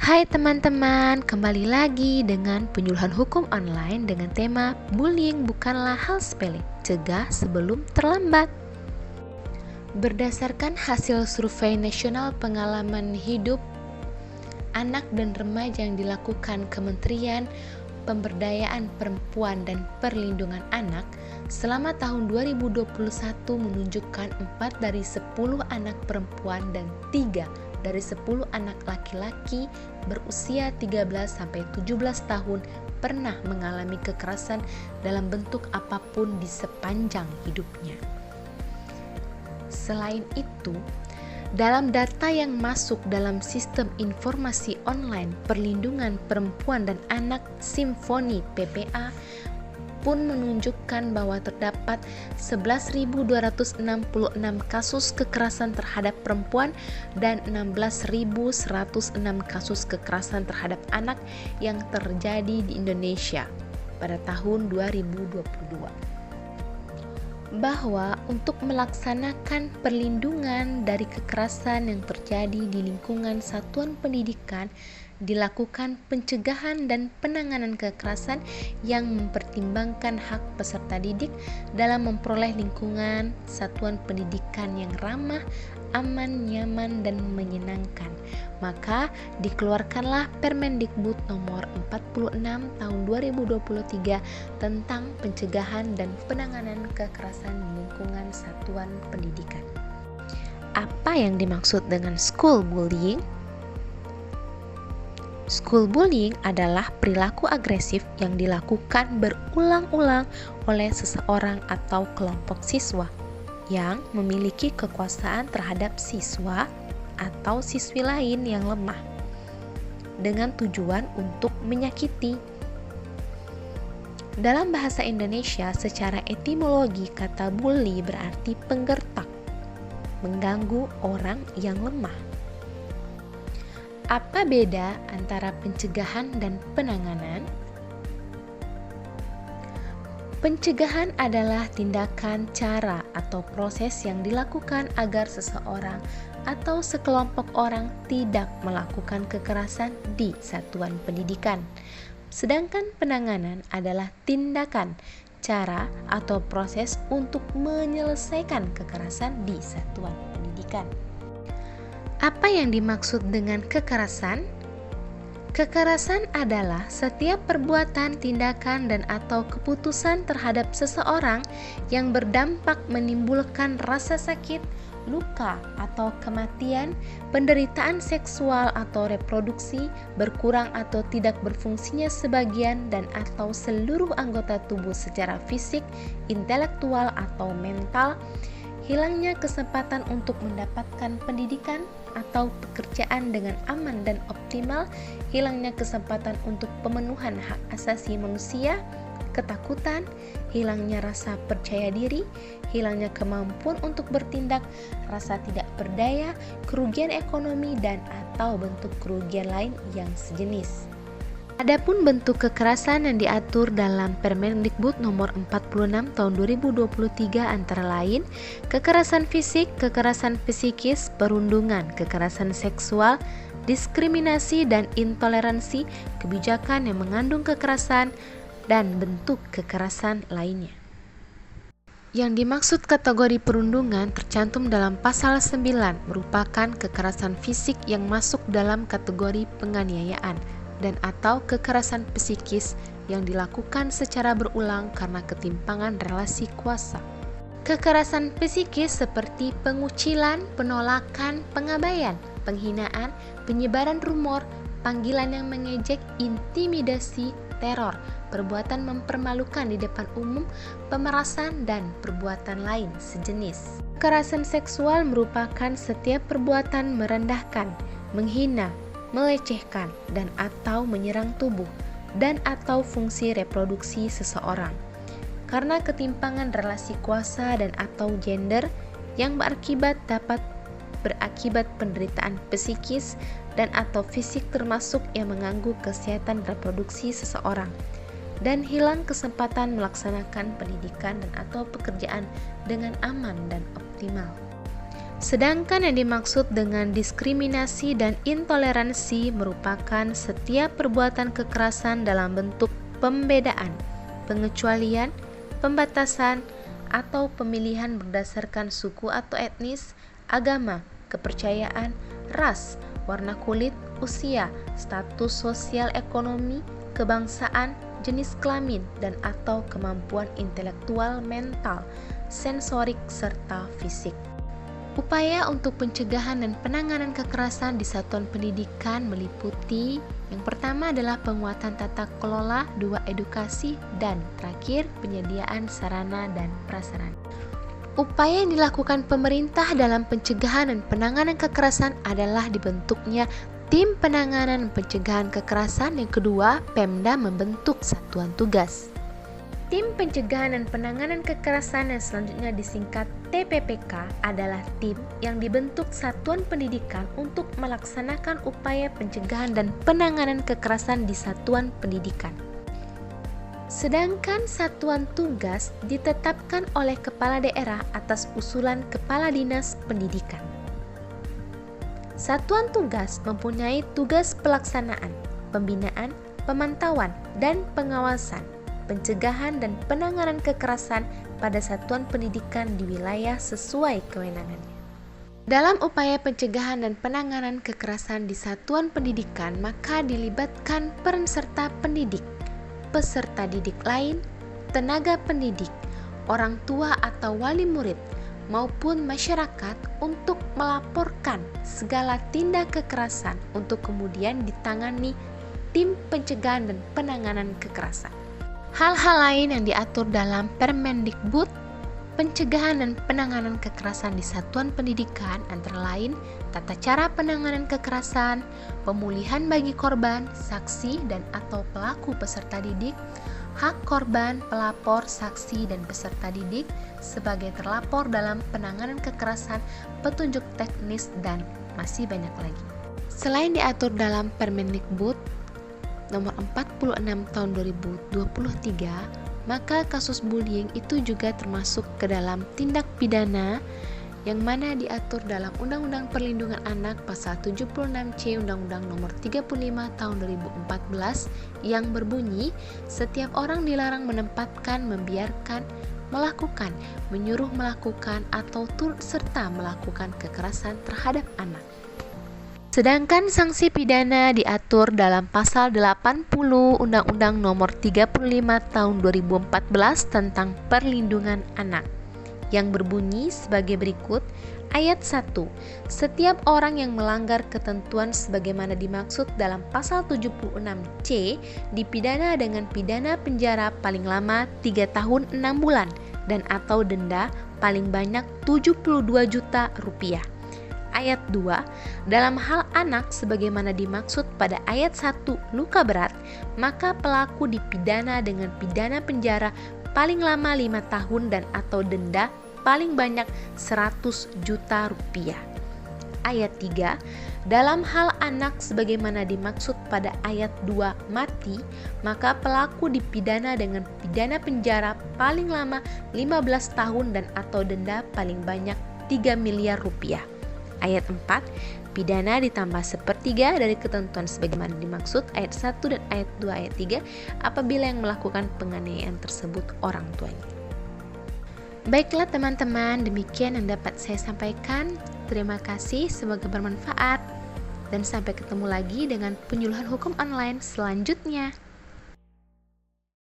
Hai teman-teman, kembali lagi dengan penyuluhan hukum online dengan tema bullying bukanlah hal sepele, cegah sebelum terlambat. Berdasarkan hasil survei nasional pengalaman hidup anak dan remaja yang dilakukan Kementerian Pemberdayaan Perempuan dan Perlindungan Anak selama tahun 2021 menunjukkan 4 dari 10 anak perempuan dan 3 dari 10 anak laki-laki berusia 13-17 tahun pernah mengalami kekerasan dalam bentuk apapun di sepanjang hidupnya. Selain itu, dalam data yang masuk dalam Sistem Informasi Online Perlindungan Perempuan dan Anak Simfoni PPA pun menunjukkan bahwa terdapat 11.266 kasus kekerasan terhadap perempuan dan 16.106 kasus kekerasan terhadap anak yang terjadi di Indonesia pada tahun 2022. Bahwa untuk melaksanakan perlindungan dari kekerasan yang terjadi di lingkungan satuan pendidikan dilakukan pencegahan dan penanganan kekerasan yang mempertimbangkan hak peserta didik dalam memperoleh lingkungan satuan pendidikan yang ramah, aman, nyaman, dan menyenangkan. Maka dikeluarkanlah Permendikbud nomor 46 tahun 2023 tentang pencegahan dan penanganan kekerasan di lingkungan satuan pendidikan. Apa yang dimaksud dengan school bullying? School bullying adalah perilaku agresif yang dilakukan berulang-ulang oleh seseorang atau kelompok siswa yang memiliki kekuasaan terhadap siswa atau siswi lain yang lemah dengan tujuan untuk menyakiti. Dalam bahasa Indonesia, secara etimologi kata bully berarti penggertak, mengganggu orang yang lemah. Apa beda antara pencegahan dan penanganan? Pencegahan adalah tindakan, cara, atau proses yang dilakukan agar seseorang atau sekelompok orang tidak melakukan kekerasan di satuan pendidikan. Sedangkan penanganan adalah tindakan, cara, atau proses untuk menyelesaikan kekerasan di satuan pendidikan. Apa yang dimaksud dengan kekerasan? Kekerasan adalah setiap perbuatan, tindakan, dan atau keputusan terhadap seseorang yang berdampak menimbulkan rasa sakit, luka, atau kematian, penderitaan seksual atau reproduksi, berkurang atau tidak berfungsinya sebagian dan atau seluruh anggota tubuh secara fisik, intelektual, atau mental, hilangnya kesempatan untuk mendapatkan pendidikan atau pekerjaan dengan aman dan optimal, hilangnya kesempatan untuk pemenuhan hak asasi manusia, ketakutan, hilangnya rasa percaya diri, hilangnya kemampuan untuk bertindak, rasa tidak berdaya, kerugian ekonomi dan atau bentuk kerugian lain yang sejenis. Adapun bentuk kekerasan yang diatur dalam Permendikbud nomor 46 tahun 2023 antara lain kekerasan fisik, kekerasan psikis, perundungan, kekerasan seksual, diskriminasi dan intoleransi, kebijakan yang mengandung kekerasan, dan bentuk kekerasan lainnya. Yang dimaksud kategori perundungan tercantum dalam pasal 9 merupakan kekerasan fisik yang masuk dalam kategori penganiayaan dan atau kekerasan psikis yang dilakukan secara berulang karena ketimpangan relasi kuasa. Kekerasan psikis seperti pengucilan, penolakan, pengabaian, penghinaan, penyebaran rumor, panggilan yang mengejek, intimidasi, teror, perbuatan mempermalukan di depan umum, pemerasan, dan perbuatan lain sejenis. Kekerasan seksual merupakan setiap perbuatan merendahkan, menghina, melecehkan, dan atau menyerang tubuh dan atau fungsi reproduksi seseorang karena ketimpangan relasi kuasa dan atau gender yang dapat berakibat penderitaan psikis dan atau fisik termasuk yang mengganggu kesehatan reproduksi seseorang dan hilang kesempatan melaksanakan pendidikan dan atau pekerjaan dengan aman dan optimal. Sedangkan yang dimaksud dengan diskriminasi dan intoleransi merupakan setiap perbuatan kekerasan dalam bentuk pembedaan, pengecualian, pembatasan, atau pemilihan berdasarkan suku atau etnis, agama, kepercayaan, ras, warna kulit, usia, status sosial ekonomi, kebangsaan, jenis kelamin, dan atau kemampuan intelektual, mental, sensorik, serta fisik. Upaya untuk pencegahan dan penanganan kekerasan di satuan pendidikan meliputi yang pertama adalah penguatan tata kelola, dua edukasi, dan terakhir penyediaan sarana dan prasarana. Upaya yang dilakukan pemerintah dalam pencegahan dan penanganan kekerasan adalah dibentuknya tim penanganan dan pencegahan kekerasan. Yang kedua, Pemda membentuk satuan tugas. Tim Pencegahan dan Penanganan Kekerasan yang selanjutnya disingkat TPPK adalah tim yang dibentuk satuan pendidikan untuk melaksanakan upaya pencegahan dan penanganan kekerasan di satuan pendidikan. Sedangkan satuan tugas ditetapkan oleh kepala daerah atas usulan kepala dinas pendidikan. Satuan tugas mempunyai tugas pelaksanaan, pembinaan, pemantauan, dan pengawasan pencegahan dan penanganan kekerasan pada satuan pendidikan di wilayah sesuai kewenangannya. Dalam upaya pencegahan dan penanganan kekerasan di satuan pendidikan, maka dilibatkan peran serta pendidik, peserta didik lain, tenaga pendidik, orang tua atau wali murid, maupun masyarakat untuk melaporkan segala tindak kekerasan untuk kemudian ditangani tim pencegahan dan penanganan kekerasan. Hal-hal lain yang diatur dalam Permendikbud pencegahan dan penanganan kekerasan di satuan pendidikan antara lain tata cara penanganan kekerasan, pemulihan bagi korban, saksi dan atau pelaku peserta didik, hak korban, pelapor, saksi dan peserta didik sebagai terlapor dalam penanganan kekerasan, petunjuk teknis dan masih banyak lagi. Selain diatur dalam Permendikbud nomor 46 tahun 2023, maka kasus bullying itu juga termasuk ke dalam tindak pidana yang mana diatur dalam Undang-Undang Perlindungan Anak pasal 76C Undang-Undang nomor 35 tahun 2014 yang berbunyi setiap orang dilarang menempatkan, membiarkan, melakukan, menyuruh melakukan atau turut serta melakukan kekerasan terhadap anak. Sedangkan sanksi pidana diatur dalam pasal 80 Undang-Undang nomor 35 tahun 2014 tentang perlindungan anak yang berbunyi sebagai berikut. Ayat 1. Setiap orang yang melanggar ketentuan sebagaimana dimaksud dalam pasal 76C dipidana dengan pidana penjara paling lama 3 tahun 6 bulan dan atau denda paling banyak 72 juta rupiah. Ayat 2, dalam hal anak sebagaimana dimaksud pada ayat 1 luka berat, maka pelaku dipidana dengan pidana penjara paling lama 5 tahun dan atau denda paling banyak 100 juta rupiah. Ayat 3, dalam hal anak sebagaimana dimaksud pada ayat 2 mati, maka pelaku dipidana dengan pidana penjara paling lama 15 tahun dan atau denda paling banyak 3 miliar rupiah. Ayat 4, pidana ditambah sepertiga dari ketentuan sebagaimana dimaksud ayat 1 dan ayat 2 ayat 3 apabila yang melakukan penganiayaan tersebut orang tuanya. Baiklah teman-teman, demikian yang dapat saya sampaikan. Terima kasih, semoga bermanfaat dan sampai ketemu lagi dengan penyuluhan hukum online selanjutnya.